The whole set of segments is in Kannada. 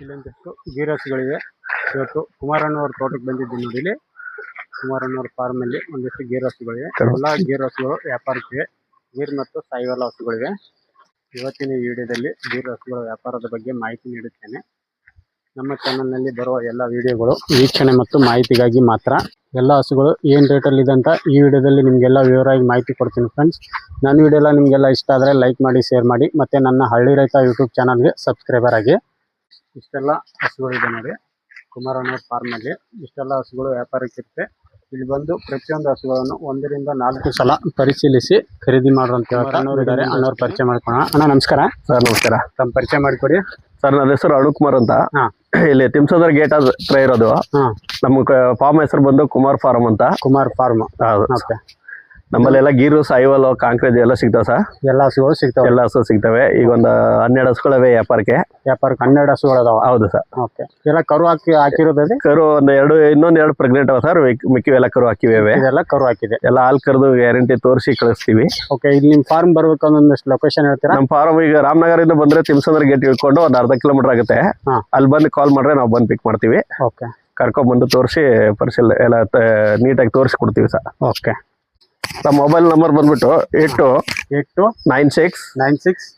ಇಲ್ಲೊಂದಿಷ್ಟು ಗೀರ್ ಹಸುಗಳಿವೆ. ಇವತ್ತು ಕುಮಾರಣ್ಣವ್ರ ತೋಟಕ್ಕೆ ಬಂದಿದ್ದೀನಿ ನೋಡಿ. ಇಲ್ಲಿ ಕುಮಾರಣ್ಣವ್ರ ಫಾರ್ಮ್ ಅಲ್ಲಿ ಒಂದಿಷ್ಟು ಗೀರ್ ಹಸುಗಳಿವೆ. ಎಲ್ಲ ಗೀರ್ ಹಸುಗಳು ವ್ಯಾಪಾರಕ್ಕೆ ಗೀರ್ ಮತ್ತು ಸಾಯಿವಾಲ ಹಸುಗಳಿವೆ. ಇವತ್ತಿನ ವಿಡಿಯೋದಲ್ಲಿ ಗೀರ್ ಹಸುಗಳ ವ್ಯಾಪಾರದ ಬಗ್ಗೆ ಮಾಹಿತಿ ನೀಡುತ್ತೇನೆ. ನಮ್ಮ ಚಾನಲ್ ನಲ್ಲಿ ಬರುವ ಎಲ್ಲ ವಿಡಿಯೋಗಳು ವೀಕ್ಷಣೆ ಮತ್ತು ಮಾಹಿತಿಗಾಗಿ ಮಾತ್ರ. ಎಲ್ಲ ಹಸುಗಳು ಏನು ರೇಟಲ್ಲಿ ಇದೆ ಅಂತ ಈ ವಿಡಿಯೋದಲ್ಲಿ ನಿಮಗೆಲ್ಲ ವಿವರವಾಗಿ ಮಾಹಿತಿ ಕೊಡ್ತೀನಿ ಫ್ರೆಂಡ್ಸ್. ನನ್ನ ವಿಡಿಯೋ ಎಲ್ಲ ನಿಮಗೆಲ್ಲ ಇಷ್ಟ ಆದರೆ ಲೈಕ್ ಮಾಡಿ, ಶೇರ್ ಮಾಡಿ, ಮತ್ತು ನನ್ನ ಹಳ್ಳಿ ರೈತ ಯೂಟ್ಯೂಬ್ ಚಾನಲ್ಗೆ ಸಬ್ಸ್ಕ್ರೈಬರ್ ಆಗಿ. ಇಷ್ಟೆಲ್ಲ ಹಸುಗಳಿದೆ ನೋಡಿ ಕುಮಾರಣ್ಣವ್ರ ಫಾರ್ಮಲ್ಲಿ. ಇಷ್ಟೆಲ್ಲ ಹಸುಗಳು ವ್ಯಾಪಾರಕ್ಕೆ ಇರುತ್ತೆ. ಇಲ್ಲಿ ಬಂದು ಪ್ರತಿಯೊಂದು ಹಸುಗಳನ್ನು 1 ರಿಂದ 4 ಸಲ ಪರಿಶೀಲಿಸಿ ಖರೀದಿ ಮಾಡುವಂತ ಇದ್ದಾರೆ. ಅಣ್ಣವ್ರ ಪರಿಚಯ ಮಾಡ್ಕೊಳ್ಳೋಣ. ಅಣ್ಣ ನಮಸ್ಕಾರ. ಸರ್ ನಮಸ್ಕಾರ. ತಮ್ಮ ಪರಿಚಯ ಮಾಡಿಕೊಡಿ. ಸರ್ ನನ್ನ ಹೆಸರು ಅರುಣ್ಕುಮಾರ್ ಅಂತ. ಇಲ್ಲಿ ತಿಮ್ಸೋದರ ಗೇಟ್ ಹತ್ರ ಇರೋದು. ನಮ್ಮ ಫಾರ್ಮ್ ಹೆಸರು ಬಂದು ಕುಮಾರ್ ಫಾರ್ಮ್ ಅಂತ. ಕುಮಾರ್ ಫಾರ್ಮ್. ಹೌದು. ನಮ್ಮಲ್ಲೆಲ್ಲ ಗೀರು, ಸಾಯಿವಾಲು, ಕಾಂಕ್ರೇಜ್ ಎಲ್ಲ ಸಿಗ್ತಾವೆ ಸರ್. ಎಲ್ಲ ಹಸುಗಳು ಸಿಗ್ತವೆ. ಎಲ್ಲ ಹಸು ಸಿಗ್ತವೆ. ಈಗ ಒಂದು 12 ಹಸುಗಳವೆ ವ್ಯಾಪಾರಕ್ಕೆ 12 ಹಸುಗಳು ಅದಾವ. ಹೌದು ಸರ್. ಓಕೆ. ಎಲ್ಲ ಕರು ಹಾಕಿರೋದೇ? ಕರು ಇನ್ನೊಂದು 2 ಪ್ರೆಗ್ನೆಂಟ್ ಅವ ಸರ್. ಮಿಕ್ಕಿವೆಲ್ಲ ಕರು ಹಾಕಿವೆ. ಇದೆಲ್ಲ ಕರು ಹಾಕಿದೆ. ಎಲ್ಲ ಹಾಲು ಕರೆದು ಗ್ಯಾರಂಟಿ ತೋರಿಸಿ ಕಳಿಸ್ತೀವಿ. ಓಕೆ. ಇಲ್ಲಿ ನಿಮ್ಮ ಫಾರ್ಮ್ ಬರ್ಬೇಕು ಅನ್ನೋದಷ್ಟು ಲೊಕೇಶನ್ ಹೇಳ್ತೀರಾ? ನಮ್ಮ ಫಾರ್ಮ್ ಈಗ ರಾಮನಗರದಿಂದ ಬಂದ್ರೆ ತಿಮ್ಸಂದ್ರ ಗೇಟ್ ಇಳ್ಕೊಂಡು ಒಂದು ಅರ್ಧ ಕಿಲೋಮೀಟರ್ ಆಗುತ್ತೆ. ಅಲ್ಲಿ ಬಂದು ಕಾಲ್ ಮಾಡ್ರೆ ನಾವು ಬಂದು ಪಿಕ್ ಮಾಡ್ತೀವಿ. ಓಕೆ. ಕರ್ಕೊಂಡ್ ಬಂದು ತೋರಿಸಿ ಪರಿಶೀಲನೆ ಎಲ್ಲ ನೀಟಾಗಿ ತೋರಿಸಿ ಕೊಡ್ತೀವಿ ಸರ್. ಓಕೆ. ನಮ್ಮ ಮೊಬೈಲ್ ನಂಬರ್ ಬಂದ್ಬಿಟ್ಟು 8296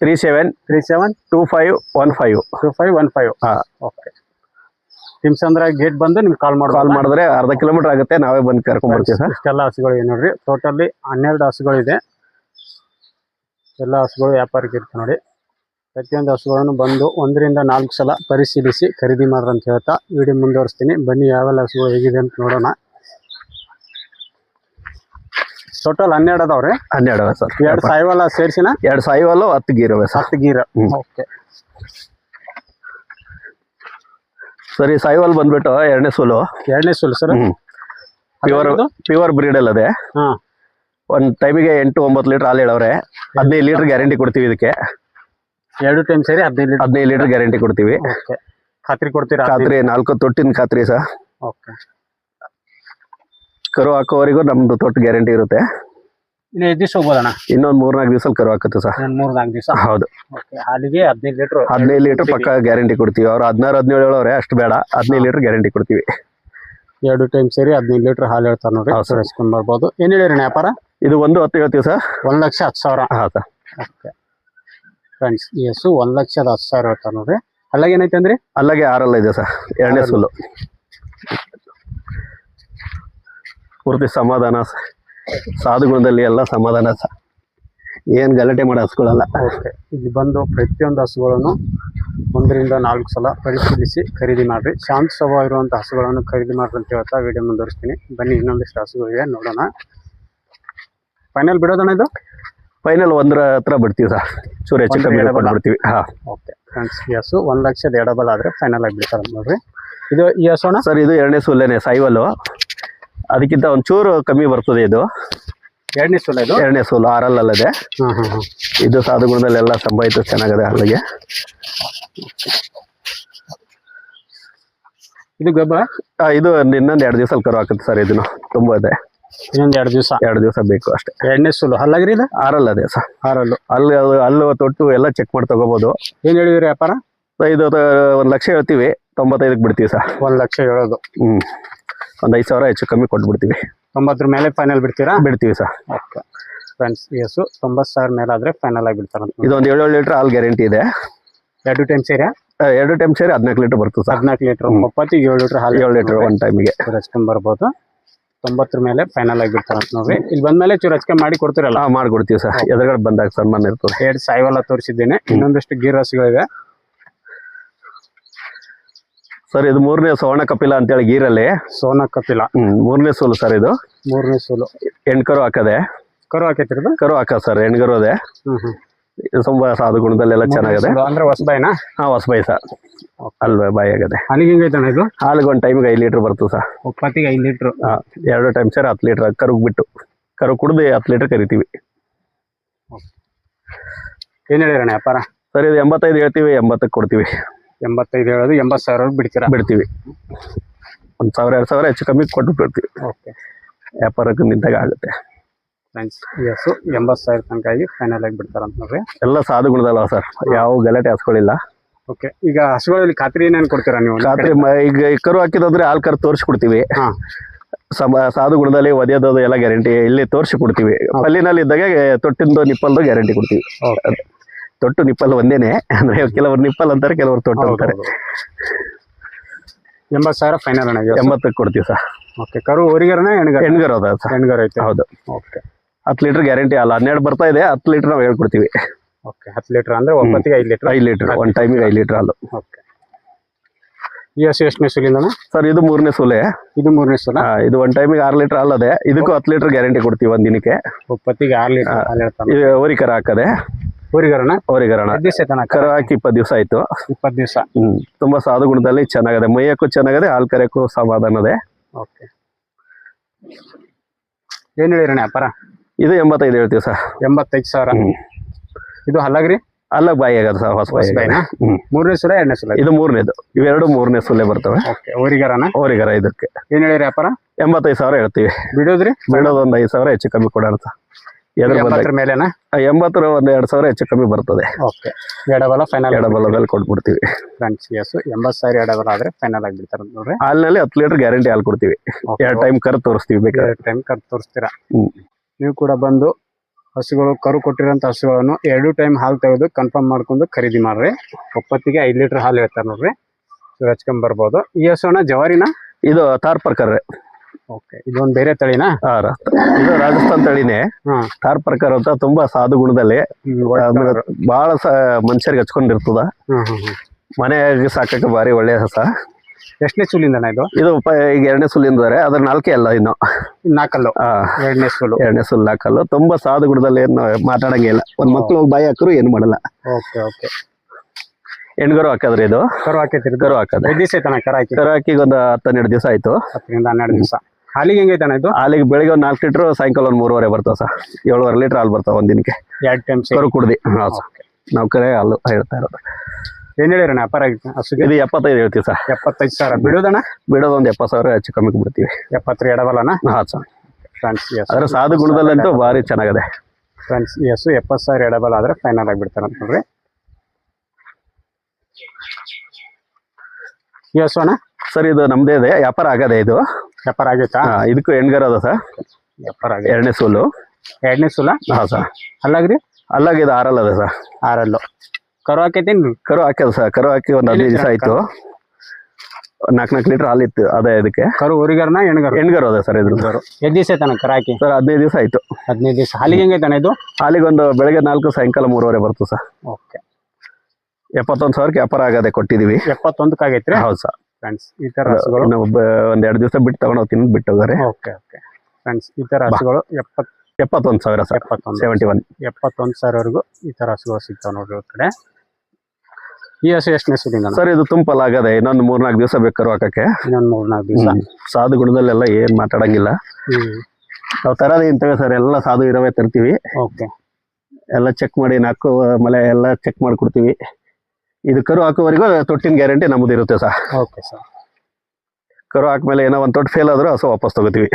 37 2515. ಓಕೆ. ತಿಮ್ಸಂದ್ರ ಗೇಟ್ ಬಂದು ನಿಮ್ಗೆ ಕಾಲ್ ಮಾಡಿದ್ರೆ ಅರ್ಧ ಕಿಲೋಮೀಟರ್ ಆಗುತ್ತೆ. ನಾವೇ ಬಂದು ಕರ್ಕೊಂಡ್ ಬರ್ತೀವಿ ಸರ್. ಇಷ್ಟೆಲ್ಲ ಹಸುಗಳು ನೋಡ್ರಿ. ಟೋಟಲಿ 12 ಹಸುಗಳಿದೆ. ಎಲ್ಲ ಹಸುಗಳು ವ್ಯಾಪಾರಕ್ಕೆ ಇರುತ್ತೆ ನೋಡಿ. ಪ್ರತಿಯೊಂದು ಹಸುಗಳನ್ನು ಬಂದು 1 ರಿಂದ 4 ಸಲ ಪರಿಶೀಲಿಸಿ ಖರೀದಿ ಮಾಡ್ರಿ ಅಂತ ಹೇಳ್ತಾ ವಿಡಿಯೋ ಮುಂದುವರಿಸ್ತೀನಿ. ಬನ್ನಿ ಯಾವೆಲ್ಲ ಹಸುಗಳು ಹೇಗಿದೆ ಅಂತ ನೋಡೋಣ. ಟೋಟಲ್ 12 ಅದಾವ್ರಿ? 12 ಸರ್. 2 ಸಾಯಿವಾಲ ಸೇರಿಸಿನ? 2 ಸಾಯಿವಾಲು 10 ಗೀರವೆ. 10 ಗೀರ. ಓಕೆ. ಸರಿ. ಸಾಯಿವಾಲ್ ಬಂದ್ಬಿಟ್ಟು 2ನೇ ಸೂಲು. 2ನೇ ಸೂಲು ಸರ್. ಪ್ಯೂರ್ ಬ್ರೀಡ್ ಅಲ್ಲದೆ. ಒಂದ್ ಟೈಮಿಗೆ 8-9 ಲೀಟರ್ ಹಾಲು ಹೇಳವ್ರೆ. 15 ಲೀಟರ್ ಗ್ಯಾರಂಟಿ ಕೊಡ್ತೀವಿ ಇದಕ್ಕೆ. 2 ಟೈಮ್ ಸೇರಿ 15 ಲೀಟರ್ ಗ್ಯಾರಂಟಿ ಕೊಡ್ತೀವಿ. ಖಾತ್ರಿ ಕೊಡ್ತೀರಾ? ಖಾತ್ರಿ 4 ತೊಟ್ಟಿನ ಖಾತ್ರಿ ಸರ್. ಓಕೆ. ಕರು ಹಾಕೋವರೆಗೂ ನಮ್ದು ತೊಟ್ಟು ಗ್ಯಾರಂಟಿ ಇರುತ್ತೆ. ಇನ್ನು ಎಷ್ಟು ದಿವಸ ಹೋಗ್ಬೋದಣ್ಣ? ಇನ್ನೊಂದು 3-4 ದಿವಸ ಕರು ಹಾಕುತ್ತೆ ಸರ್. 3-4 ದಿವಸ. ಹೌದು. ಹಾಲಿಗೆ 15 ಲೀಟರ್ ಪಕ್ಕ ಗ್ಯಾರಂಟಿ ಕೊಡ್ತೀವಿ. ಅವ್ರು 16-17 ಹೇಳೋರೆ, ಅಷ್ಟು ಬೇಡ. 15 ಲೀಟರ್ ಗ್ಯಾರಂಟಿ ಕೊಡ್ತೀವಿ. 2 ಟೈಮ್ ಸೇರಿ 15 ಲೀಟರ್ ಹಾಲು ಹೇಳ್ತಾರೆ ನೋಡಿ. ಸುರೇಶ್ಕೊಂಡ್ ಬರ್ಬೋದು. ಏನ್ ಹೇಳಿರಿ ವ್ಯಾಪಾರ? ಇದು 1.10 ಹೇಳ್ತೀವಿ ಸರ್. 1,10,000. ಹಾ ಸರ್. ಓಕೆ ಫ್ರೆಂಡ್ಸ್, ಈ ಹಸು 1,10,10,000 ಹೇಳ್ತಾರೆ ನೋಡ್ರಿ. ಅಲ್ಲಾಗ ಏನೈತೆ ಅಂದ್ರಿ? ಅಲ್ಲಾಗೆ 6 ಇದೆ ಸರ್. 2ನೇ ಸುಲ್ಲು. ಪೂರ್ತಿ ಸಮಾಧಾನ, ಸಾಧು ಗುಣದಲ್ಲಿ ಎಲ್ಲ ಸಮಾಧಾನ ಸರ್. ಏನ್ ಗಲಾಟೆ ಮಾಡೋ ಹಸುಗಳಲ್ಲ. ಓಕೆ. ಇಲ್ಲಿ ಬಂದು ಪ್ರತಿಯೊಂದು ಹಸುಗಳನ್ನು 1 ರಿಂದ 4 ಸಲ ಪರಿಶೀಲಿಸಿ ಖರೀದಿ ಮಾಡ್ರಿ. ಶಾಂತ ಸ್ವಭಾವ ಇರುವಂತ ಹಸುಗಳನ್ನು ಖರೀದಿ ಮಾಡ್ರಿ ಅಂತ ಹೇಳ್ತಾ ವಿಡಿಯೋ ಮುಂದುವರಿಸ್ತೀನಿ. ಬನ್ನಿ, ಇನ್ನೊಂದಿಷ್ಟು ಹಸುಗಳಿವೆ ನೋಡೋಣ. ಫೈನಲ್ ಬಿಡೋದಣ್ಣ ಇದು? ಫೈನಲ್ 1 ಹತ್ರ ಬಿಡ್ತೀವಿ ಸರ್. ಚೂರು ಹೆಚ್ಚು ಕಮ್ಮಿ ಬಿಡ್ತೀವಿ. ಹಾ. ಓಕೆ ಫ್ರೆಂಡ್ಸ್, ಈ ಹಸು 1,00,000 ಎಡಬಲ್ ಆದ್ರೆ ಫೈನಲ್ ಆಗಿ ಬಿಡ್ತಾರೆ ನೋಡ್ರಿ. ಇದು ಈ ಹಸು ಅಣ್ಣ ಸರ್, ಇದು 2ನೇ ಸುಲ್ಲೇನೆ ಸಾಯಿವಾಲು. ಅದಕ್ಕಿಂತ ಒಂಚೂರು ಕಮ್ಮಿ ಬರ್ತದೆ ಇದು. 2ನೇ ಸೂಲು. ಇದು 2ನೇ ಸೂಲು 6 ಅಲ್ಲದೆ. ಇದು ಸಾಧು ಗುಣದಲ್ಲಿ ಎಲ್ಲ ಸಂಭಾಯಿತ ಚೆನ್ನಾಗದೆ ಅಲ್ಲಿಗೆ. ಇದು ಗಬ್ಬ. ಇದು ಇನ್ನೊಂದು 2 ದಿವಸ ಕರು ಹಾಕುತ್ತೆ ಸರ್. ಇದನ್ನು ತುಂಬ ಇದೆ. ಇನ್ನೊಂದು 2 ದಿವಸ ಬೇಕು ಅಷ್ಟೇ. 2ನೇ ಸೂಲು ಹಲ್ಲಾಗ್ರಿ ಇದು? 6 ಅದೇ ಸರ್. 6 ಅಲ್ಲು ತೊಟ್ಟು ಎಲ್ಲ ಚೆಕ್ ಮಾಡಿ ತಗೋಬಹುದು. ಏನ್ ಹೇಳಿದ್ರಿ ವ್ಯಾಪಾರ? ಇದು 1,00,000 ಹೇಳ್ತೀವಿ. 95ಕ್ಕೆ ಬಿಡ್ತೀವಿ ಸರ್. 1,00,000 ಹೇಳೋದು. ಒಂದು 5,000 ಹೆಚ್ಚು ಕಮ್ಮಿ ಕೊಟ್ಬಿಡ್ತೀವಿ. 90 ಮೇಲೆ ಫೈನಲ್ ಬಿಡ್ತೀರಾ? ಬಿಡ್ತೀವಿ ಸರ್. ಓಕೆ ಫ್ರೆಂಡ್ಸ್, ಈ ಹಸು 90,000 ಮೇಲೆ ಆದ್ರೆ ಫೈನಲ್ ಆಗಿ ಬಿಡ್ತಾರೆ. ಇದೊಂದು 7 ಲೀಟರ್ ಹಾಲು ಗ್ಯಾರಂಟಿ ಇದೆ. 2 ಟೈಮ್ ಸೇರಿ 14 ಲೀಟರ್ ಬರ್ತದೆ ಸರ್. 14 ಲೀಟರ್ 7 ಲೀಟರ್ ಹಾಲು. 7 ಲೀಟರ್ ಒಂದು ಟೈಮಿಗೆ ಹಚ್ಕೊಂಡ್ ಬರ್ಬೋದು. 90 ಮೇಲೆ ಫೈನಲ್ ಆಗಿ ಬಿಡ್ತಾರೆ ಅಂತ ನೋಡ್ರಿ. ಇಲ್ಲಿ ಬಂದ್ಮೇಲೆ ಚೂರು ಹಚ್ಕೊಂಡ್ ಮಾಡಿ ಕೊಡ್ತೀರಲ್ಲ? ಮಾಡ್ಕೊಡ್ತೀವಿ ಸರ್. ಎದುರುಗಡೆ ಬಂದಾಗ ಸನ್ಮಾನ ಇರ್ತದೆ. 2 ಸಾಯಿವಾಲ ತೋರಿಸಿದ್ದೇನೆ. ಇನ್ನೊಂದಷ್ಟು ಗೀರ್ ಹಸುಗಳಿವೆ ಸರ್. ಇದು 3ನೇ ಸೋಣ ಕಪಿಲ ಅಂತೇಳಿ ಗೀರಲ್ಲಿ. ಸೋನ ಕಪಿಲ 3ನೇ ಸೂಲು ಸರ್. ಇದು 3ನೇ ಸೂಲು. ಹೆಣ್ಕರು ಹಾಕದೆ. ಕರು ಹಾಕೈತಿರೋದು? ಕರು ಹಾಕ ಸರ್. ಹೆಣ್ಗರು ಅದೇ. ತುಂಬಾ ಸಾಧು ಗುಣದಲ್ಲೆಲ್ಲ ಚೆನ್ನಾಗಿದೆ. ಅಂದ್ರೆ ಹೊಸಬಾಯಿನಾ? ಹೊಸಬಾಯಿ ಸರ್. ಅಲ್ವೇ ಬಾಯಿ ಆಗದೆ. ಹಾಲಿಗೆ ಹೆಂಗೈತಣ್ಣ ಇದು? ಹಾಲಿಗೆ ಒಂದು ಟೈಮಿಗೆ 5 ಲೀಟರ್ ಬರ್ತದೆ ಸರ್. 5 ಲೀಟರ್. 2 ಟೈಮ್ ಸೇರಿ 10 ಲೀಟರ್ ಕರುಗ್ ಬಿಟ್ಟು. ಕರು ಕುಡ್ದು 10 ಲೀಟರ್ ಕರಿತೀವಿ. ಏನ್ ಹೇಳಿರಣ್ಣ ವ್ಯಾಪಾರ? ಸರ್, ಇದು 85 ಹೇಳ್ತೀವಿ. 80ಕ್ಕೆ ಕೊಡ್ತೀವಿ. 85 ಹೇಳೋದು. 80,000 ಬಿಡ್ತೀವಿ. 1,000-2,000 ಹೆಚ್ಚು ಕಮ್ಮಿ ಕೊಟ್ಟು ಬಿಡ್ತೀವಿ. ಓಕೆ. ವ್ಯಾಪಾರಕ್ಕೆ ನಿಂತಾಗ ಆಗುತ್ತೆ ಫ್ರೆಂಡ್ಸ್. ಈ ಹಸು 80,000 ತನಕ ಆಗಿ ಫೈನಲ್ ಆಗಿ ಬಿಡ್ತಾರಂತ ನೋಡ್ರಿ. ಎಲ್ಲ ಸಾಧು ಗುಣದಲ್ಲ ಸರ್. ಯಾವ ಗಲಾಟೆ ಹಸ್ಕೊಳ್ಳಿಲ್ಲ. ಓಕೆ. ಈಗ ಹಸುಗಳಲ್ಲಿ ಖಾತ್ರಿ ಏನೇನು ಕೊಡ್ತೀರಾ ನೀವು? ಖಾತ್ರಿ ಈಗ ಕರು ಹಾಕಿದ್ರೆ ಹಾಲು ಕರು ತೋರಿಸ್ಕೊಡ್ತೀವಿ. ಹಾ. ಸಾಧು ಗುಣದಲ್ಲಿ ಒದೆಯೋದು ಎಲ್ಲ ಗ್ಯಾರಂಟಿ ಇಲ್ಲಿ ತೋರಿಸಿ ಕೊಡ್ತೀವಿ. ಪಲ್ಲಿನಲ್ಲಿ ಇದ್ದಾಗ ತೊಟ್ಟಿಂದು ನಿಪ್ಪಲ್ದು ಗ್ಯಾರಂಟಿ ಕೊಡ್ತೀವಿ. ತೊಟ್ಟು ನಿಪ್ಪಲ್ ಒಂದೇನೆ, ಅಂದ್ರೆ ಕೆಲವರು ನಿಪ್ಪಲ್ ಅಂತಾರೆ, ಕೆಲವರು ತೊಟ್ಟು ಅಂತಾರೆ. 80,000 ಫೈನಲ್ ಅಣ್ಣ? 80ಕ್ಕೆ ಕೊಡ್ತೀವಿ ಸರ್. ಓಕೆ. ಕರು ಊರಿಗರನ ಹೆಣ್ಗರು ಅದ ಸರ್? ಹೆಣ್ಗರು ಐತೆ. ಹೌದು. ಓಕೆ. 10 ಲೀಟರ್ ಗ್ಯಾರಂಟಿ ಅಲ್ಲ, 12 ಬರ್ತಾ ಇದೆ. 10 ಲೀಟರ್ ನಾವು ಹೇಳ್ಕೊಡ್ತೀವಿ. ಓಕೆ. 10 ಲೀಟರ್ ಅಂದ್ರೆ ಒಬ್ಬತ್ತಿಗೆ 5 ಲೀಟರ್? 5 ಲೀಟರ್ ಒಂದು ಟೈಮಿಗೆ 5 ಲೀಟರ್ ಹಾಲು. ಓಕೆ. ಈ ಹಸು ಎಷ್ಟನೇ ಸುಲಿಂದ ಸರ್? ಇದು 3ನೇ ಸುಲೆ. ಇದು 3ನೇ ಸುಲ? ಇದು ಒಂದು ಟೈಮಿಗೆ 6 ಲೀಟರ್ ಹಾಲು ಅದೇ. ಇದಕ್ಕೂ 10 ಲೀಟರ್ ಗ್ಯಾರಂಟಿ ಕೊಡ್ತೀವಿ ಒಂದ್ ದಿನಕ್ಕೆ. ಒಬ್ಬತ್ತಿಗೆ 6 ಲೀಟರ್ ಹಾಲು ಹೇಳ್ತಾರೆ. ಇದು ಓರಿಕರ ಹಾಕದೆ. ಊರಿಗರನ? ಓರಿಗರಣ. ಕರು ಹಾಕಿ 20 ದಿವಸ ಆಯ್ತು. 20 ದಿವಸ. ತುಂಬಾ ಸಾಧು ಗುಣದಲ್ಲಿ ಚೆನ್ನಾಗದೆ, ಮೈಯಕ್ಕೂ ಚೆನ್ನಾಗದೆ, ಹಾಲು ಕರೆಯಕ್ಕೂ ಸಮಾಧಾನ ಇದೆ. ಓಕೆ. ಏನ್ ಹೇಳಿರಣ್ಣ ವ್ಯಾಪಾರ? ಇದು 85 ಹೇಳ್ತೀವಿ ಸರ್. 85,000. ಇದು ಹಲ್ಲಾಗ್ರಿ? ಅಲ್ಲ ಬಾಯಿ ಆಗದ ಸರ್, ಹೊಸ ಬಾಯಿ. 3ನೇ ಸುಲ 2ನೇ ಸುಲ? ಇದು 3ನೇದು. ಇವೆರಡು 3ನೇ ಸುಲೆ ಬರ್ತವೆ. ಓಕೆ. ಊರಿಗರನ? ಓರಿಗರ. ಇದಕ್ಕೆ ಏನ್ ಹೇಳಿರಿ ವ್ಯಾಪಾರ? 85,000 ಹೇಳ್ತೀವಿ. ಬಿಡೋದ್ರಿ? ಬಿಡೋದು ಒಂದು 5,000 ಹೆಚ್ಚು ಕಮ್ಮಿ ಕೊಡೋಣ ಸರ್. 80 ಮೇಲೆನಾ? 80 ಒಂದು 2,000 ಹೆಚ್ಚು ಕಮ್ಮಿ ಬರ್ತದೆ. ಓಕೆ. ಎಡಬಲ ಫೈನಲ್? ಎಡಬಲದಲ್ಲಿ ಕೊಟ್ಬಿಡ್ತೀವಿ. ಫ್ರೆಂಡ್ಸ್, ಎಸ್ 80,000 ಎಡಬಲ ಆದ್ರೆ ಫೈನಲ್ ಆಗಿಬಿಡ್ತಾರೆ ನೋಡ್ರಿ. ಹಾಲಿನಲ್ಲಿ 10 ಲೀಟರ್ ಗ್ಯಾರಂಟಿ ಹಾಲು ಕೊಡ್ತೀವಿ. 2 ಟೈಮ್ ಕರು ತೋರಿಸ್ತೀವಿ. ಬೇಕಾದ್ರೆ 2 ಟೈಮ್ ಕರು ತೋರಿಸ್ತೀರಾ? ನೀವು ಕೂಡ ಬಂದು ಹಸುಗಳು ಕರು ಕೊಟ್ಟಿರೋಂಥ ಹಸುಗಳನ್ನು 2 ಟೈಮ್ ಹಾಲು ತೆಗೆದು ಕನ್ಫರ್ಮ್ ಮಾಡ್ಕೊಂಡು ಖರೀದಿ ಮಾಡ್ರಿ. ಒಪ್ಪತ್ತಿಗೆ 5 ಲೀಟರ್ ಹಾಲು ಹೇಳ್ತಾರೆ ನೋಡ್ರಿ. ಹಚ್ಕೊಂಡ್ ಬರ್ಬೋದು. ಈ ಹಸುವನ್ನ ಜವಾರಿನ? ಇದು ತಾರ್ ಪ್ರಕಾರ. ಓಕೆ. ಇದೊಂದು ಬೇರೆ ತಳಿನಾ? ಇದು ರಾಜಸ್ಥಾನ್ ತಳಿನೇ. ತಾರ್ ಪ್ರಕಾರ ಅಂತ ತುಂಬಾ ಸಾಧು ಗುಣದಲ್ಲಿ ಬಹಳ ಮನುಷ್ಯರಿಗೆ ಹಚ್ಕೊಂಡಿರ್ತದ. ಮನೆಯಾಗಿ ಸಾಕಕ್ಕೆ ಭಾರಿ ಒಳ್ಳೆ ಹಸ. ಎಷ್ಟನೇ ಸುಲಿಂದನ ಇದು? ಇದು ಈಗ 2ನೇ ಸುಲಿಂದಾರೆ. ಅದ್ರ 4 ಅಲ್ಲ, ಇನ್ನು 4 2ನೇ ಸುಲು. 2ನೇ ಸುಲ್ 4. ತುಂಬಾ ಸಾಧು ಗುಣದಲ್ಲಿ ಏನು ಮಾತಾಡಂಗಿಲ್ಲ. ಒಂದ್ ಮಕ್ಳು ಬಾಯಿ ಹಾಕರು ಏನು ಮಾಡಲ್ಲ. ಓಕೆ. ಓಕೆ. ಹೆಣ್ಗರು ಹಾಕದ್ರಿ. ಇದು ಕರು ಹಾಕೈತಿ? ಕರು ಹಾಕದ. ಕರು ಹಾಕಿ ಒಂದು 10-12 ದಿವಸ ಆಯ್ತು. 10ರಿಂದ 12 ದಿವಸ. ಹಾಲಿಗೆ ಹೆಂಗೈತಣ್ಣ ಇದು? ಹಾಲಿಗೆ ಬೆಳಿಗ್ಗೆ ಒಂದು 4 ಲೀಟರ್, ಸಾಯಂಕಾಲ ಒಂದು 3.5 ಬರ್ತಾವ ಸರ್. 7.5 ಲೀಟರ್ ಹಾಲು ಬರ್ತಾವ ಒಂದ್ ದಿನಕ್ಕೆ. 2 ಟೈಮ್ ಕರು ಕುಡ್ದಿ. ನಾವು ಕರೆ ಹಾಲು ಹೇಳ್ತಾ ಇರೋದು. ಏನ್ ಹೇಳಿರಣ್ಣ ವ್ಯಾಪಾರ? ಇದು 75 ಹೇಳ್ತೀವಿ ಸರ್. 75,000. ಬಿಡೋದಣ್ಣ? ಬಿಡೋದು ಒಂದು 70,000 ಹೆಚ್ಚು ಕಮ್ಮಿ ಬಿಡ್ತೀವಿ. 70 ಎಡಬಲನ? ಹಾ ಸರ್. ಫ್ರೆಂಡ್ಸ್, ಅದ್ರ ಸಾಧು ಗುಣದಲ್ಲಂತೂ ಭಾರಿ ಚೆನ್ನಾಗಿದೆ. ಫ್ರೆಂಡ್ಸ್, ಎಸ್ 70,000 ಎಡಬಲ ಆದ್ರೆ ಫೈನಲ್ ಆಗಿಬಿಡ್ತಾರೆ ಅಂತ ನೋಡ್ರಿ. ಈ ಹಸು ಅಣ್ಣ? ಸರ್ ಇದು ನಮ್ದೇ ಇದೆ. ವ್ಯಾಪಾರ ಆಗದೆ. ಇದು ವ್ಯಾಪಾರ ಆಗೈತಾ? ಇದಕ್ಕೂ ಹೆಣ್ಗರ ಅದ ಸರ್. ವ್ಯಾಪಾರ ಆಗ. 2ನೇ ಸುಲು. 2ನೇ ಸುಲ? ಹಾ ಸರ್. ಅಲ್ಲಾಗ್ರಿ? ಅಲ್ಲಾಗ ಇದು 6 ಅದ ಸರ್. 6 ಕರು ಹಾಕೈತೇನ್ರಿ? ಕರು ಹಾಕ್ಯದ ಸರ್. ಕರು ಹಾಕಿ ಒಂದು 15 ದಿವಸ ಆಯ್ತು. 4 ಲೀಟರ್ ಹಾಲು ಇತ್ತು ಅದೇ. ಇದಕ್ಕೆ ಕರು ಊರಿಗರನ ಹೆಣ್ಗರು? ಹೆಣ್ಗರು ಅದ ಸರ್. ಇದ್ರ ಎಷ್ಟು ದಿವಸ ಆಯ್ತಾನ ಕರು ಹಾಕಿ? ಸರ್ 15 ದಿವಸ ಆಯ್ತು. 15 ದಿವಸ. ಹಾಲಿಗೆ ಹೆಂಗೈತಾನ ಇದು? ಹಾಲಿಗೆ ಒಂದು ಬೆಳಗ್ಗೆ 4, ಸಾಯಂಕಾಲ 3.5 ಬರ್ತದೆ ಸರ್. ಓಕೆ. 71,000ಕ್ಕೆ ವ್ಯಾಪಾರ ಆಗದೆ ಕೊಟ್ಟಿದೀವಿ. 71ಕ್ಕೆ ಆಗೈತ್ರಿ? ಹೌದು ಸರ್. ಫ್ರೆಂಡ್ಸ್, ಈ ತರ ಹಸುಗಳು ಒಂದ್ 2 ದಿವಸ ಬಿಟ್ಟು ತಗೊಂಡು ಹೋಗ್ತೀನಿ, ಬಿಟ್ಟು ಹೋಗಾರೆ. ಓಕೆ. ಓಕೆ. ಫ್ರೆಂಡ್ಸ್, ಈ ತರ ಹಸುಗಳು 71,000 ಸರ್. 71,000 ವರೆಗೂ ಈ ತರ ಹಸುಗಳು ಸಿಗ್ತಾವ ನೋಡ್ರಿ ಅವ್ರ ಕಡೆ. ಈ ಹಸು ಎಷ್ಟನೇ ಸುಲಿಂದ ಸರ್? ಇದು ತುಂಬಲ್ ಆಗದೆ. ಇನ್ನೊಂದು 3-4 ದಿವಸ ಬೇಕಾರು ಹಾಕಕ್ಕೆ. ಇನ್ನೊಂದು 3-4 ದಿವಸ. ಸಾಧು ಗುಣದಲ್ಲೆಲ್ಲ ಏನ್ ಮಾತಾಡಂಗಿಲ್ಲ. ನಾವು ತರದೇ ಇಂತವೆ ಸರ್. ಎಲ್ಲ ಸಾಧು ಇರವೇ ತರ್ತೀವಿ. ಓಕೆ. ಎಲ್ಲ ಚೆಕ್ ಮಾಡಿ ನಾಲ್ಕು ಮಲೆ ಎಲ್ಲ ಚೆಕ್ ಮಾಡಿ ಕೊಡ್ತೀವಿ. ಇದು ಕರು ಹಾಕೋವರೆಗೂ ತೊಟ್ಟಿನ ಗ್ಯಾರಂಟಿ ನಮ್ದು ಇರುತ್ತೆ ಸರ್. Okay sir. ಕರು ಹಾಕ್ಮೇಲೆ ಏನೋ ಒಂದು ತೊಟ್ಟು ಫೇಲ್ ಆದ್ರೂ ಹಸು ವಾಪಸ್ ತಗೋತೀವಿ.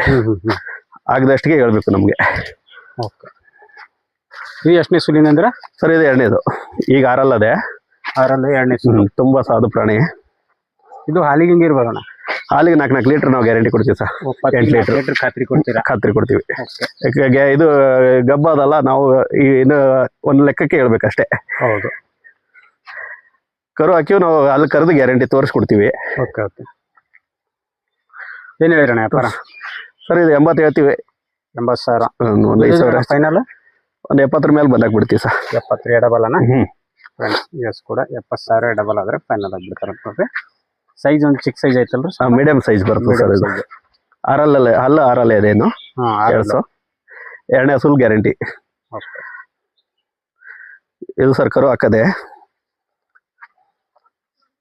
ಆಗದಷ್ಟಿಗೆ ಹೇಳ್ಬೇಕು ನಮ್ಗೆ. ಓಕೆ. ಇದು ಎಷ್ಟನೇ ಸುಲಿನ ಅಂದ್ರೆ? ಸರ್ ಇದು 2ನೇದು. ಈಗ 6 ಅದೇ. 2ನೇ ಸುಲು. ತುಂಬಾ ಸಾಧು ಪ್ರಾಣಿ. ಇದು ಹಾಲಿಗೆ ಹೆಂಗೆ ಇರ್ಬೋದಣ್ಣ? ಹಾಲಿಗೆ 4 ಲೀಟರ್ ನಾವು ಗ್ಯಾರಂಟಿ ಕೊಡ್ತೀವಿ ಸರ್. 8 ಲೀಟರ್ ಖಾತ್ರಿ ಕೊಡ್ತೀರಾ? ಖಾತ್ರಿ ಕೊಡ್ತೀವಿ. ಇದು ಗಬ್ಬ ಅದಲ್ಲ, ನಾವು ಇನ್ನು ಒಂದು ಲೆಕ್ಕಕ್ಕೆ ಹೇಳ್ಬೇಕಷ್ಟೇ. ಹೌದು. ಕರು ಹಾಕಿವ್ ನಾವು ಅಲ್ಲಿ ಕರೆದು ಗ್ಯಾರಂಟಿ ತೋರಿಸ್ಕೊಡ್ತೀವಿ. ಓಕೆ. ಓಕೆ. ಏನ್ ಹೇಳಿರಣ್ಣ ವ್ಯಾಪಾರ? ಸರ್ ಇದು 80 ಹೇಳ್ತೀವಿ. 80,000. ಒಂದು 5,000 ಫೈನಲ್? ಒಂದು 70 ಮೇಲೆ ಬಂದಾಗ ಬಿಡ್ತೀವಿ ಸರ್. 70 ಎಡಬಲನ? ಫ್ರೆಂಡ್ಸ್, ಎಸ್ ಕೂಡ 70,000 ಎಡಬಲ ಆದ್ರೆ ಫೈನಲ್ ಆಗಿಬಿಡ್ತಾರೆ ನೋಡ್ರಿ. ಸೈಜ್ ಒಂದು ಚಿಕ್ಕ ಸೈಜ್ ಐತಲ್ರಿ? ಮೀಡಿಯಂ ಸೈಜ್ ಬರ್ತದೆ ಸರ್. ಇದು 6 ಹಲ್ಲು 6 ಇದೇನು. 2ನೇ ಹಸುಲ್ ಗ್ಯಾರಂಟಿ. ಇದು ಸರ್ ಕರು ಹಾಕದೆ.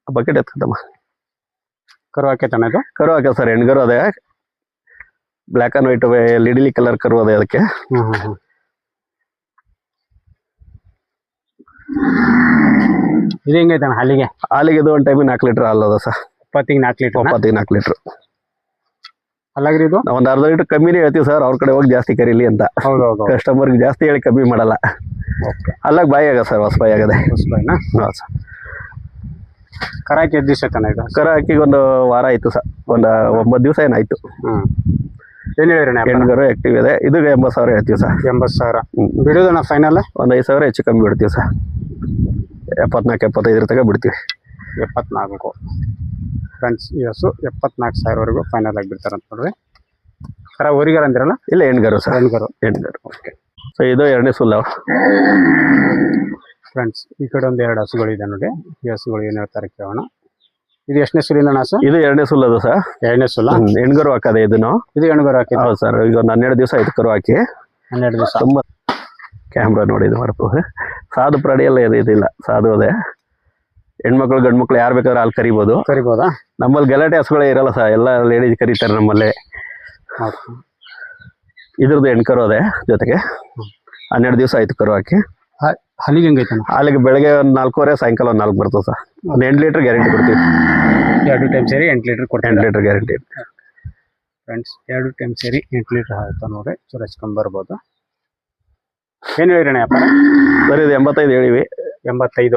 ಬಕೆಟ್ ಎತ್ಕತ್ತಮ್ಮ. ಕರು ಹಾಕೈತಾನ ಇದು? ಕರು ಹಾಕ ಸರ್. ಹೆಣ್ಗರು ಅದೇ. ಬ್ಲ್ಯಾಕ್ ಅಂಡ್ ವೈಟ್ ಲಿಡಿಲಿ ಕಲರ್ ಕರು ಅದೇ ಅದಕ್ಕೆ. ಇದು ಹೆಂಗೈತಾನ ಹಾಲಿಗೆ? ಹಾಲಿಗೆ ಇದು ಒಂದು ಟೈಮಿಗೆ 4 ಲೀಟರ್ ಹಾಲು ಅದ ಸರ್. 4 ಲೀಟರ್? 4 ಲೀಟರ್. ಅಲ್ಲಾಗ್ರಿ ಇದು? ನಾವು ಒಂದು ಅರ್ಧ ಲೀಟರ್ ಕಮ್ಮಿನೇ ಹೇಳ್ತೀವಿ ಸರ್. ಅವ್ರ ಕಡೆ ಹೋಗಿ ಜಾಸ್ತಿ ಕರೀಲಿ ಅಂತ. ಹೌದೌದು. ಕಸ್ಟಮರ್ಗೆ ಜಾಸ್ತಿ ಹೇಳಿ ಕಮ್ಮಿ ಮಾಡಲ್ಲ. ಓಕೆ. ಅಲ್ಲಾಗ ಬಾಯಿ ಆಗ ಸರ್. ಹೊಸ ಬಾಯಿ ಆಗದೆ. ಹೊಸ ಬಾಯಿನಾ? ಹಾಂ ಸರ್. ಕರ ಹಾಕಿ ಎಷ್ಟು ದಿವಸ ಆಯ್ತಣ್ಣ ಇದು? ಕರ ಹಾಕಿ ಒಂದು ವಾರ ಆಯ್ತು ಸರ್, ಒಂದು 9 ದಿವಸ ಏನಾಯ್ತು. ಏನು ಹೇಳಿರಣ್ಣ? ಹೆಣ್ಗರು ಆಕ್ಟಿವ್ ಇದೆ. ಇದು 80,000 ಹೇಳ್ತೀವಿ ಸರ್. 80,000 ಬಿಡೋದಣ್ಣ ಫೈನಲ್? ಒಂದು 5,000 ಹೆಚ್ಚು ಕಮ್ಮಿ ಬಿಡ್ತೀವಿ ಸರ್. 74-75 ತನಕ ಬಿಡ್ತೀವಿ. 74 ಫ್ರೆಂಡ್ಸ್, ಈ ಹಸು 74,000ವರೆಗೂ ಫೈನಲ್ ಆಗಿ ಬಿಡ್ತಾರಂತ ನೋಡ್ರಿ. ಕರ ಊರಿಗಾರ ಅಂದಿರಲ್ಲ? ಇಲ್ಲ, ಹೆಣ್ಗರು ಸರ್. ಹೆಣ್ಗರು. ಓಕೆ. ಸೊ ಇದು 2ನೇ ಸುಲ್ಲು ಫ್ರೆಂಡ್ಸ್. ಈ ಕಡೆ ಒಂದು 2 ಹಸುಗಳಿದೆ ನೋಡಿ. ಈ ಹಸುಗಳು ಏನು ಹೇಳ್ತಾರೆ ಕೇಳೋಣ. ಇದು ಎಷ್ಟನೇ ಸುಲಿನ ಹಸು? ಇದು 2ನೇ ಸುಲ್ಲು ಅದು ಸರ್. 2ನೇ ಸುಲ್ಲ. ಹೆಣ್ಗರು ಹಾಕದೆ ಇದನ್ನು. ಇದು ಹೆಣ್ಗರು ಹಾಕಿ? ಹೌದು ಸರ್. ಈಗ ಒಂದು 12 ದಿವಸ ಆಯ್ತು ಕರು ಹಾಕಿ. 12 ದಿವಸ. ತುಂಬಾ ಕ್ಯಾಮ್ರಾ ನೋಡಿದ್ದು ಮಾಡ್ಬೋದು. ಸಾಧು ಪ್ರಾಣಿ ಎಲ್ಲ ಇದಿಲ್ಲ, ಸಾಧು ಅದೇ. ಹೆಣ್ಮಕ್ಳು ಗಂಡು ಮಕ್ಳು ಯಾರು ಬೇಕಾದ್ರೆ ಅಲ್ಲಿ ಕರಿಬೋದಾ? ನಮ್ಮಲ್ಲಿ ಗಲಾಟೆ ಹಸುಗಳೇ ಇರಲ್ಲ ಸರ್, ಎಲ್ಲ ಲೇಡೀಸ್ ಕರೀತಾರೆ ನಮ್ಮಲ್ಲಿ. ಇದ್ರದ್ದು ಹೆಣ್ಕರು ಅದೇ ಜೊತೆಗೆ. 12 ದಿವಸ ಆಯ್ತು ಕರು ಹಾಕಿ. ಹಾಲಿಗೆ ಹೆಂಗೈತೆ? ಹಾಲಿಗೆ ಬೆಳಗ್ಗೆ ಒಂದು 4:15, ಸಾಯಂಕಾಲ ಒಂದು 4 ಬರ್ತದೆ ಸರ್. ಒಂದು 8 ಲೀಟರ್ ಗ್ಯಾರಂಟಿ ಕೊಡ್ತೀವಿ. 2 ಟೈಮ್ ಸೇರಿ 8 ಲೀಟರ್ ಕೊಡ್ತೀವಿ. 8 ಲೀಟರ್ ಗ್ಯಾರಂಟಿ ಫ್ರೆಂಡ್ಸ್. 2 ಟೈಮ್ ಸೇರಿ 8 ಲೀಟರ್ ಆಯ್ತು ನೋಡಿ. ಚೂರು ಹಚ್ಕೊಂಡ್ ಬರ್ಬೋದು. ಏನು ಹೇಳಿರಣ್ಣ ವ್ಯಾಪಾರ? ಸರ್ ಇದು 85 ಹೇಳಿವಿ. 85.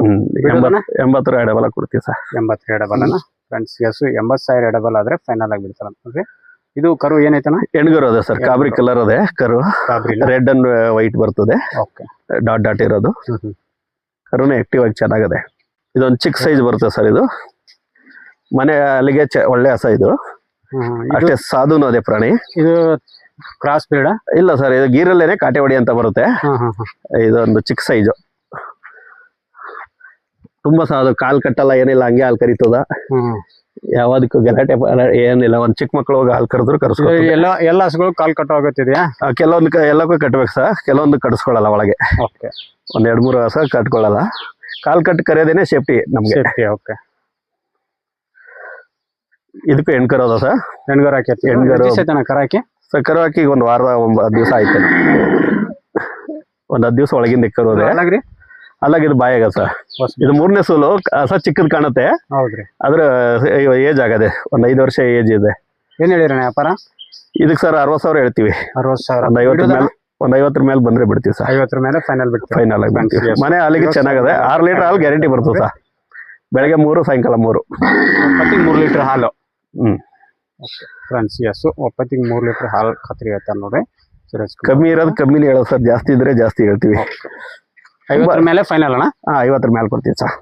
80 ಎಡಬಲ ಕೊಡ್ತೀವಿ ಸರ್. 80 ಎಡಬಲನ ಫ್ರೆಂಡ್ಸ್. ಹಸು 80,000 ಎಡಬಲ ಆದ್ರೆ ಫೈನಲ್ ಆಗಿ ಬಿಡ್ತಾರ ನೋಡ್ರಿ. ಇದು ಕರು ಏನೈತನ? ಹೆಣ್ಗರು ಅದೇ ಸರ್, ಕಾಬ್ರಿ ಕಲರ್ ಅದೇ ಕರು. ರೆಡ್ ಅಂಡ್ ವೈಟ್ ಬರ್ತದೆ, ಡಾಟ್ ಇರೋದು. ಕರುನ ಆಕ್ಟಿವ್ ಆಗಿ ಚೆನ್ನಾಗದೆ. ಇದೊಂದು ಚಿಕ್ಕ ಸೈಜ್ ಬರುತ್ತೆ ಸರ್. ಇದು ಮನೆ ಅಲ್ಲಿಗೆ ಒಳ್ಳೆ ಹಸ. ಇದು ಅಷ್ಟೇ ಸಾಧುನು ಅದೇ ಪ್ರಾಣಿ. ಇದು ಕ್ರಾಸ್ ಬ್ರೀಡ್? ಇಲ್ಲ ಸರ್, ಇದು ಗೀರಲ್ಲೇನೆ ಕಾಟೆವಾಡಿ ಅಂತ ಬರುತ್ತೆ. ಇದೊಂದು ಚಿಕ್ಕ ಸೈಜು, ತುಂಬಾ ಸಾಧು. ಕಾಲ್ ಕಟ್ಟಲ್ಲ, ಏನಿಲ್ಲ, ಹಂಗೆ ಹಾಲು ಕರಿತದ. ಯಾವ್ದಕ್ಕೂ ಗಲಾಟೆ ಏನಿಲ್ಲ. ಒಂದ್ ಚಿಕ್ಕ ಮಕ್ಳು ಹೋಗಿ ಹಾಲು ಕರೆದ್ರು ಕರ್ಸ್ಕೊಳ್ತಾರೆ. ಎಲ್ಲ ಹಸುಗಳು ಕಾಲ್ ಕಟ್ಟೋ ಆಗತ್ತಿದೆಯಾ? ಕೆಲವೊಂದು ಎಲ್ಲಕ್ಕೂ ಕಟ್ಬೇಕು ಸರ್, ಕೆಲವೊಂದು ಕಟ್ಸ್ಕೊಳಲ್ಲ ಒಳಗೆ. ಒಂದ್ 2-3 ಹಸ ಕಟ್ಕೊಳ್ಳಲ್ಲ. ಕಾಲ್ ಕಟ್ ಕರೆಯೋದೇನೆ ಸೇಫ್ಟಿ ನಮ್ಗೆ. ಇದಕ್ಕೂ ಹೆಣ್ಕರು ಅದ ಸರ್. ಹೆಣ್ಗರು ಹಾಕಿ? ಕರ ಹಾಕಿ ಸರ್, ಕರು ಹಾಕಿ ಒಂದು ವಾರದ 9 ದಿವಸ ಆಯ್ತು. ಒಂದು 10 ದಿವಸ ಒಳಗಿಂದ ಕರು ಅದೇ. ಅಲ್ಲಾಗ ಇದು ಬಾಯಾಗ ಸರ್. ಇದು 3ನೇ ಸೂಲು. ಹಸ ಚಿಕ್ಕದ್ ಕಾಣುತ್ತೆ. ಹೌದ್ರಿ. ಅದ್ರ ಏಜ್ ಆಗದೆ, ಒಂದು 5 ವರ್ಷ ಏಜ್ ಇದೆ. ಏನ್ ಹೇಳಿರಣ್ಣ ವ್ಯಾಪಾರ? ಇದಕ್ಕೆ ಸರ್ 60,000 ಹೇಳ್ತೀವಿ. 60,000. ಒಂದು 50 ಮೇಲೆ ಬಂದ್ರೆ ಬಿಡ್ತೀವಿ ಸರ್. 50 ಮೇಲೆ ಫೈನಲ್ ಬಿಡ್ತೀವಿ. ಫೈನಲ್ ಆಗಿ ಬಿಡ್ತೀವಿ. ಮನೆ ಹಾಲಿಗೆ ಚೆನ್ನಾಗದೆ. 6 ಲೀಟರ್ ಹಾಲು ಗ್ಯಾರಂಟಿ ಬರ್ತದೆ ಸರ್. ಬೆಳಗ್ಗೆ 3, ಸಾಯಂಕಾಲ 3. ಒಪ್ಪತ್ತಿಗೆ 3 ಲೀಟರ್ ಹಾಲು. ಫ್ರೆಂಡ್ಸ್, ಎಸ್ ಒಪ್ಪತ್ತಿಗೆ 3 ಲೀಟರ್ ಹಾಲು ಖಾತ್ರಿ ಹೇಳ್ತಾರೆ ನೋಡಿ. ಕಮ್ಮಿ ಇರೋದು ಕಮ್ಮಿನೇ ಹೇಳೋದು ಸರ್, ಜಾಸ್ತಿ ಇದ್ರೆ ಜಾಸ್ತಿ ಹೇಳ್ತೀವಿ. 50 ಮೇಲೆ ಫೈನಲ್ ಅಣ್ಣ? 50 ಮೇಲೆ ಕೊಡ್ತೀವಿ ಸರ್.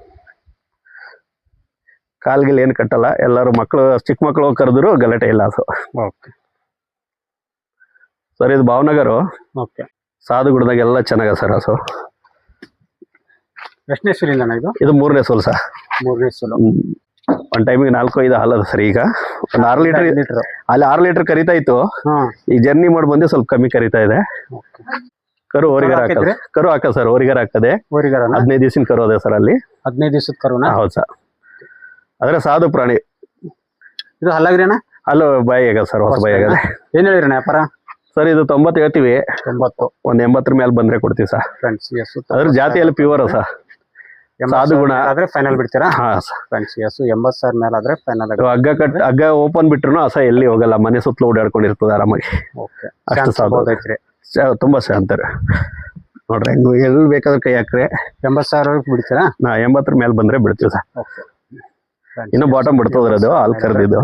ಕಾಲ್ಗಿಲ್ ಏನು ಕಟ್ಟಲ್ಲ. ಎಲ್ಲರೂ ಮಕ್ಕಳು, ಚಿಕ್ಕ ಮಕ್ಕಳು ಕರೆದ್ರು ಗಲಾಟೆ ಇಲ್ಲ ಹಸು. ಸರ್ ಇದು ಭಾವನಗರು. ಸಾಧು ಗುಡ್ದಾಗ ಎಲ್ಲ ಚೆನ್ನಾಗ ಸರ್ ಹಸು. ಎಷ್ಟನೇ ಸುಲಿಂದ ಇದು? ಇದು 3ನೇ ಸೋಲ್ ಸರ್. 3ನೇ ಸೋಲು. ಒಂದ್ ಟೈಮಿಗೆ 4-5 ಹಾಲದ ಸರ್. ಈಗ ಒಂದು 6 ಲೀಟರ್ ಅಲ್ಲಿ 6 ಲೀಟರ್ ಕರಿತಾ ಇತ್ತು. ಈಗ ಜರ್ನಿ ಮಾಡಿ ಬಂದು ಸ್ವಲ್ಪ ಕಮ್ಮಿ ಕರಿತಾ ಇದೆ. ಕರು ಓರಿಗಾರ ಹಾಕದೆ. ಕರು ಹಾಕ ಸರ್, ಓರಿಗಾರ ಹಾಕದೆ. 15 ದಿವಸಿನ ಕರು ಅದೇ ಸರ್ ಅಲ್ಲಿ. 15 ದಿವಸದ ಕರುನಾ? ಹೌದು ಸರ್. ಆದ್ರೆ ಸಾಧು ಪ್ರಾಣಿ. ಇದು ಹಲ್ಲಾಗ್ರಿ? ಅಲ್ಲೂ ಬಾಯಿ ಆಗ ಸರ್, ಹೊಸ ಬಾಯಿ ಆಗದೆ. ಏನ್ ಹೇಳಿರಣ್ಣ ವ್ಯಾಪಾರ? ಸರ್ ಇದು 90 ಹೇಳ್ತೀವಿ. 90. ಒಂದು 80 ಮೇಲೆ ಬಂದ್ರೆ ಕೊಡ್ತೀವಿ ಸರ್. ಅದ್ರ ಜಾತಿಯಲ್ಲಿ ಪ್ಯೂರ್ ಸರ್. ಸಾಧು ಗುಣ ಆದ್ರೆ ಫೈನಲ್ ಬಿಡ್ತೀರಾ? ಹಾ ಸರ್. 80,000 ಮೇಲೆ ಆದ್ರೆ ಫೈನಲ್. ಹಗ್ಗ ಓಪನ್ ಬಿಟ್ರು ಹಸ ಎಲ್ಲಿ ಹೋಗಲ್ಲ, ಮನೆ ಸುತ್ತಲೂ ಓಡಾಡ್ಕೊಂಡಿರ್ತದೆ ಆರಾಮಾಗಿ. ಅಷ್ಟು ಸಾಧು ಐತ್ರಿ. ತುಂಬಾ ಅಂತಾರೆ ನೋಡ್ರಿ. ಹೆಂಗ್ ಎಲ್ಲಿ ಬೇಕಾದ್ರೆ ಕೈ ಹಾಕ್ರೆ 80,000 ಬಿಡ್ತೀರಾ? 80 ಮೇಲೆ ಬಂದ್ರೆ ಬಿಡ್ತೀವಿ ಸರ್. ಇನ್ನು ಬಾಟಮ್ ಬಿಡ್ತದ್ರ ಅದು ಹಾಲು ಕರೆದಿದ್ದು.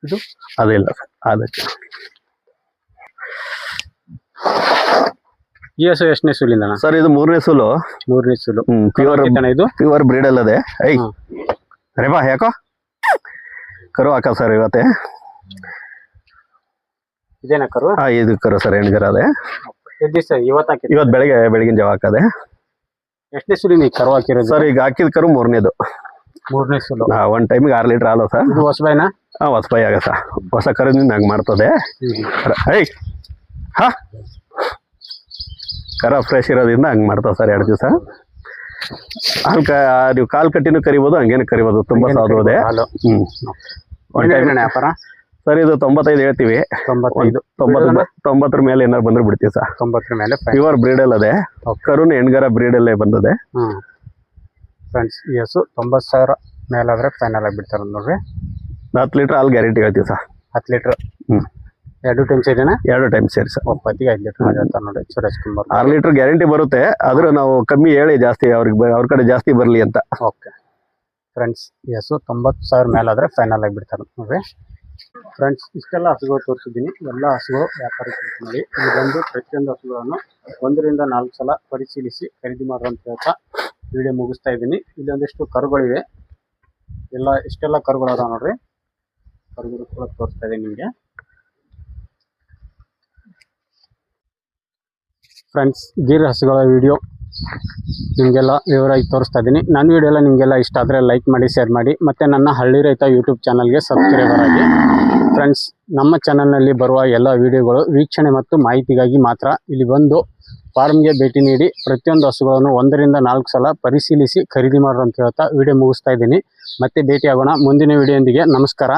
ಇದು ಅದಿಲ್ಲ ಸರ್. ಅದಕ್ಕೆ ಈ ಹಸು ಎಷ್ಟನೇ ಸುಲಿಂದ ಸರ್? ಇದು 3ನೇ ಸೂಲು. 3ನೇ ಸೂಲು. ಇದು ಪ್ಯೂರ್ ಬ್ರೀಡ್ ಅಲ್ಲದೆ. ಅರೆ ಬಾ, ಯಾಕೋ ಕರು ಹಾಕ ಸರ್ ಇವತ್ತೇ. ಇದೇನ ಕರು? ಇದು ಕರು ಸರ್, ಹೆಣ್ಗರ ಅದೇ. ಇವತ್ತು ಬೆಳಗಿನ ಜಾವ ಹಾಕದೆ. ಎಷ್ಟನೇ ಸುಲಿನ ಕರು ಹಾಕಿರೋದು ಸರ್? ಈಗ ಹಾಕಿದ ಕರು 3ನೇದು. 3ನೇ ಸೂಲು. ಒಂದ್ ಟೈಮಿಗೆ 6 ಲೀಟರ್ ಹಾಲು ಸರ್. ಇದು ಹೊಸಬಾಯಿನ? ಹೊಸಬಾಯಿ ಆಗ ಸರ್. ಹೊಸ ಕರುದಿಂದ ಹಂಗೆ ಮಾಡ್ತದೆ. ಕರ ಫ್ರೆಶ್ ಇರೋದ್ರಿಂದ ಹಂಗೆ ಮಾಡ್ತಾವ ಸರ್. 2 ದಿವಸ ನೀವು ಕಾಲ್ ಕಟ್ಟಿನೂ ಕರಿಬೋದು, ಹಂಗೇನು ಕರಿಬೋದು. ತುಂಬಾ ಸಾಧು ಅದೇ. ವ್ಯಾಪಾರ ಸರ್? ಇದು 95 ಹೇಳ್ತೀವಿ. 90 ಮೇಲೆ ಏನಾರು ಬಂದ್ರೆ ಬಿಡ್ತೀವಿ ಸರ್. 90 ಮೇಲೆ ಪ್ಯೂರ್ ಬ್ರೀಡ್ ಅದೇ. ಕರುನ ಹೆಣ್ಗರ ಬ್ರೀಡ್ ಅಲ್ಲೇ ಬಂದದೆ. ಫ್ರೆಂಡ್ಸ್, ಈ ಹಸು 90,000 ಮೇಲಾದ್ರೆ ಫೈನಲ್ ಆಗಿ ಬಿಡ್ತಾರ ನೋಡ್ರಿ. 10 ಲೀಟರ್ ಹಾಲು ಗ್ಯಾರಂಟಿ ಹೇಳ್ತೀವಿ ಸರ್. 10 ಲೀಟರ್. 2 ಟೈಮ್ ಸೇರಿನಾ 2 ಟೈಮ್ ಸೇರಿ ಸರ್. ಒಪ್ಪತ್ತಿಗೆ 5 ಲೀಟರ್ ಹೇಳ್ತಾರೆ ನೋಡಿ ಸುರೇಶ್ ಕುಮಾರ್. 6 ಲೀಟರ್ ಗ್ಯಾರಂಟಿ ಬರುತ್ತೆ, ಆದ್ರೂ ನಾವು ಕಮ್ಮಿ ಹೇಳಿ ಜಾಸ್ತಿ ಅವ್ರ ಕಡೆ ಜಾಸ್ತಿ ಬರಲಿ ಅಂತ. ಓಕೆ ಫ್ರೆಂಡ್ಸ್, ಎಸ್ 90,000 ಮೇಲಾದ್ರೆ ಫೈನಲ್ ಆಗಿ ಬಿಡ್ತಾರೆ ನೋಡ್ರಿ. ಫ್ರೆಂಡ್ಸ್, ಇಷ್ಟೆಲ್ಲ ಹಸುಗಳು ತೋರಿಸಿದ್ದೀನಿ. ಎಲ್ಲ ಹಸುಗಳು ವ್ಯಾಪಾರಕ್ಕೆ ನೋಡಿ. ಇಲ್ಲಿ ಬಂದು ಪ್ರತಿಯೊಂದು ಹಸುಗಳನ್ನು 1 ರಿಂದ 4 ಸಲ ಪರಿಶೀಲಿಸಿ ಖರೀದಿ ಮಾಡುವಂತ ಹೇಳ್ತಾ ವಿಡಿಯೋ ಮುಗಿಸ್ತಾ ಇದ್ದೀನಿ. ಇಲ್ಲಿ ಒಂದಿಷ್ಟು ಕರುಗಳಿವೆ. ಇಷ್ಟೆಲ್ಲ ಕರುಗಳು ಅದಾವ ನೋಡ್ರಿ. ಕರುಗಳು ಕೂಡ ತೋರಿಸ್ತಾ ಇದ್ದೀನಿ ನಿಮಗೆ. ಫ್ರೆಂಡ್ಸ್, ಗೀರ್ ಹಸುಗಳ ವಿಡಿಯೋ ನಿಮಗೆಲ್ಲ ವಿವರವಾಗಿ ತೋರಿಸ್ತಾ ಇದ್ದೀನಿ. ನನ್ನ ವಿಡಿಯೋ ಎಲ್ಲ ನಿಮಗೆಲ್ಲ ಇಷ್ಟ ಆದರೆ ಲೈಕ್ ಮಾಡಿ, ಶೇರ್ ಮಾಡಿ, ಮತ್ತು ನನ್ನ ಹಳ್ಳಿ ರೈತ ಯೂಟ್ಯೂಬ್ ಚಾನಲ್ಗೆ ಸಬ್ಸ್ಕ್ರೈಬರ್ ಆಗಿ. ಫ್ರೆಂಡ್ಸ್, ನಮ್ಮ ಚಾನಲ್ನಲ್ಲಿ ಬರುವ ಎಲ್ಲ ವಿಡಿಯೋಗಳು ವೀಕ್ಷಣೆ ಮತ್ತು ಮಾಹಿತಿಗಾಗಿ ಮಾತ್ರ. ಇಲ್ಲಿ ಬಂದು ಫಾರ್ಮ್ಗೆ ಭೇಟಿ ನೀಡಿ ಪ್ರತಿಯೊಂದು ಹಸುಗಳನ್ನು 1 ರಿಂದ 4 ಸಲ ಪರಿಶೀಲಿಸಿ ಖರೀದಿ ಮಾಡ್ರು ಅಂತ ಹೇಳ್ತಾ ವಿಡಿಯೋ ಮುಗಿಸ್ತಾ ಇದ್ದೀನಿ. ಮತ್ತೆ ಭೇಟಿ ಆಗೋಣ ಮುಂದಿನ ವಿಡಿಯೋದೊಂದಿಗೆ. ನಮಸ್ಕಾರ.